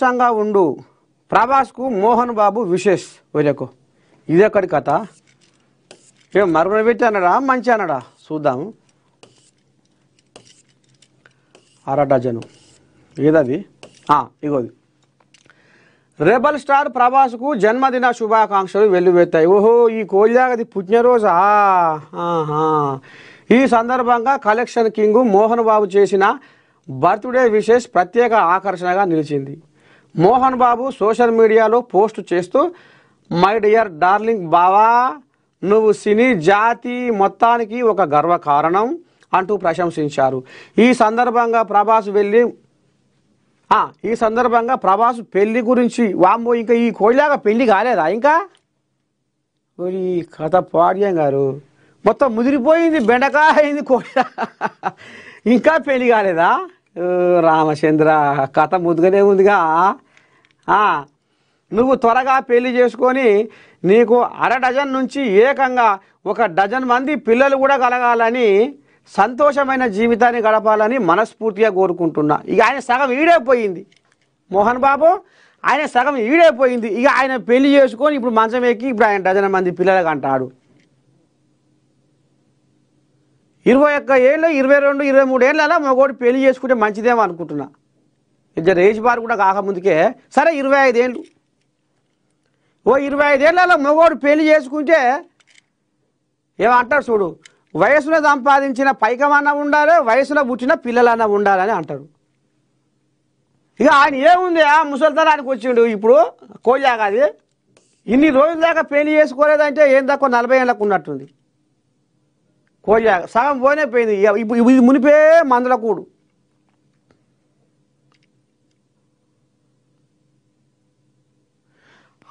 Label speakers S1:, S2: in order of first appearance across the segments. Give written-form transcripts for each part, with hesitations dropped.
S1: సంగా ఉండు ప్రభాస్కు మోహన్ బాబు విశేష్ వెళ్ళకు ఇదెక్కడి కథ ఏం మరుగున పెట్టి అన్నాడా మంచి అన్నాడా చూద్దాము అర డజను ఏదది ఇగోది రెబల్ స్టార్ ప్రభాస్కు జన్మదిన శుభాకాంక్షలు వెల్లువెత్తాయి ఓహో ఈ కోయిలాగది పుట్టినరోజా ఈ సందర్భంగా కలెక్షన్ కింగ్ మోహన్ బాబు చేసిన బర్త్డే విశేష్ ప్రత్యేక ఆకర్షణగా నిలిచింది మోహన్ బాబు సోషల్ మీడియాలో పోస్ట్ చేస్తూ మై డియర్ డార్లింగ్ బావా నువ్వు సినీ జాతి మొత్తానికి ఒక గర్వకారణం అంటూ ప్రశంసించారు ఈ సందర్భంగా ప్రభాస్ పెళ్లి గురించి వామ్మో ఇంకా ఈ కోయిలాగా పెళ్లి కాలేదా ఇంకా మరి కథ పాడ్యం గారు మొత్తం ముదిరిపోయింది బెండకాయ అయింది కోయిల ఇంకా పెళ్లి కాలేదా రామచంద్ర కథ ముద్దుగానే ఉందిగా నువ్వు త్వరగా పెళ్లి చేసుకొని నీకు అర డజన్ నుంచి ఏకంగా ఒక డజన్ మంది పిల్లలు కూడా కలగాలని సంతోషమైన జీవితాన్ని గడపాలని మనస్ఫూర్తిగా కోరుకుంటున్నా ఇక ఆయన సగం ఈడైపోయింది మోహన్ బాబు ఆయన సగం ఈడైపోయింది ఇక ఆయన పెళ్లి చేసుకొని ఇప్పుడు మంచం ఎక్కి ఇప్పుడు ఆయన డజన్ మంది పిల్లలకు అంటాడు 21 ఏళ్ళు 22 23 ఏళ్ళ మగోడు పెళ్లి చేసుకుంటే మంచిదేమో అనుకుంటున్నా ఇద్దరు ఏజ్ బార్ కూడా కాకముందుకే సరే 25 ఏళ్ళు 25 ఏళ్ళ మగోడు పెళ్లి చేసుకుంటే ఏమంటారు చూడు వయసులో సంపాదించిన పైకమన్నా ఉండాలి వయసులో పుట్టిన పిల్లలన్నా ఉండాలని అంటారు ఇక ఆయన ఏముంది ముసలితనానికి వచ్చిండు ఇప్పుడు కోయాగాది ఇన్ని రోజుల దాకా పెళ్లి చేసుకోలేదంటే ఏం తక్కువ 40 ఏళ్ళకు ఉన్నట్టుంది కోయాగ సగం పోనే పోయింది ఇప్పుడు ఇది మునిపే మందుల కూడు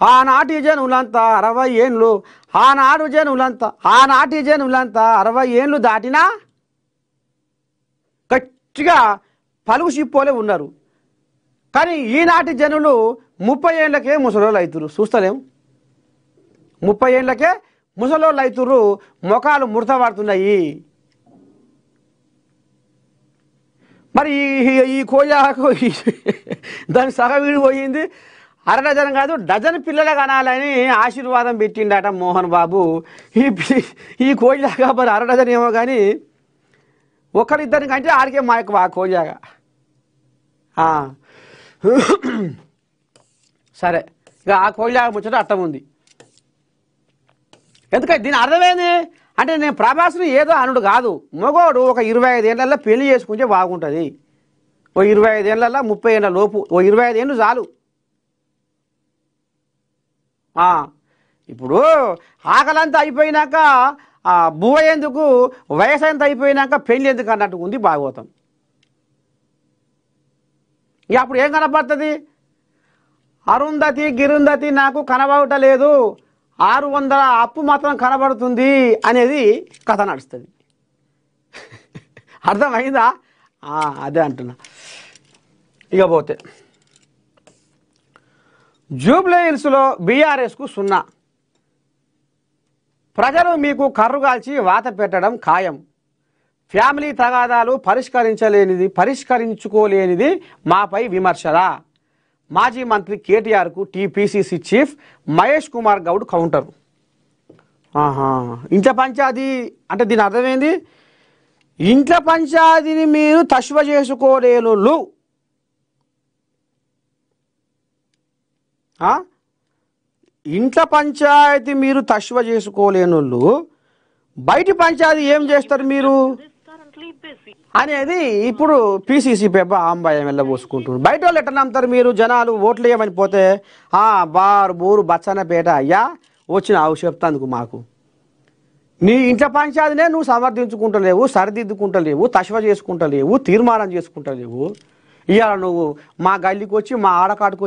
S1: ఆనాటి జనులంతా 60 ఏళ్ళు ఆనాటి జనులంతా 60 ఏళ్ళు దాటినా గట్టిగా పలుగు చిప్పోలే ఉన్నారు కానీ ఈనాటి జనులు 30 ఏళ్ళకే ముసలోళ్ళు అవుతురు చూస్తలేం 30 ఏళ్ళకే ముసలోళ్ళు అవుతురు ముఖాలు ముడత పడుతున్నాయి మరి ఈ కోయాకు దాని సగం విడిపోయింది అర డజన్ కాదు డజన్ పిల్లలు కనాలని ఆశీర్వాదం పెట్టిండట మోహన్ బాబు ఈ కోయిలాగా మరి అర డజన్ ఏమో కానీ ఒకరిద్దరి కంటే ఆడికే మాకు ఆ కోయిలాగా సరే ఇక ఆ కోయిలాగా ముచ్చట అట్టం ఉంది ఎందుకంటే దీని అర్థమైంది అంటే నేను ప్రభాస్ని ఏదో అనుడు కాదు మగోడు ఒక 25 ఏళ్ళల్లో పెళ్లి చేసుకుంటే బాగుంటుంది ఓ 25 ఏళ్ళల్లో 30 ఏళ్ళ లోపు ఓ 25 ఏళ్ళు చాలు ఇప్పుడు ఆకలంతా అయిపోయినాక బువ్వ ఎందుకు వయసు అంతా అయిపోయినాక పెళ్ళి ఎందుకు అన్నట్టు ఉంది భాగవతం ఇక అప్పుడు ఏం కనపడుతుంది అరుంధతి గిరుంధతి నాకు కనబడటలేదు 600 అప్పు మాత్రం కనబడుతుంది అనేది కథ నడుస్తుంది అర్థమైందా అదే అంటున్నా ఇక పోతే జూబ్లీ హిల్స్లో బీఆర్ఎస్కు 0 ప్రజలు మీకు కర్రుగాల్చి వాత పెట్టడం ఖాయం ఫ్యామిలీ తగాదాలు పరిష్కరించుకోలేనిది మాపై విమర్శరా మాజీ మంత్రి కేటీఆర్కు టీపీసీసీ చీఫ్ మహేష్ కుమార్ గౌడ్ కౌంటర్ ఇంట్లో పంచాయతీ అంటే దీని అర్థమైంది ఇంట్లో పంచాయతీని మీరు తశ్వ చేసుకోలేను ఇంట్లో పంచాయతీ మీరు తశ్వ చేసుకోలేనోళ్ళు బయటి పంచాయతీ ఏం చేస్తారు మీరు అనేది ఇప్పుడు పీసీసీ పేపర్ ఆంబాయం వెళ్ళబోసుకుంటున్నారు బయట వాళ్ళు ఎట్లా నమ్ముతారు మీరు జనాలు ఓట్లు వేయమని పోతే బారు బూరు బచ్చన్నపేట అయ్యా వచ్చిన చెప్తాందుకు మాకు నీ ఇంట్లో పంచాయతీనే నువ్వు సమర్థించుకుంటలేవు సరిదిద్దుకుంటలేవు తశ్వ చేసుకుంటలేవు తీర్మానం చేసుకుంటలేవు ఇవాళ నువ్వు మా గల్లీకి వచ్చి మా ఆడకాడుకు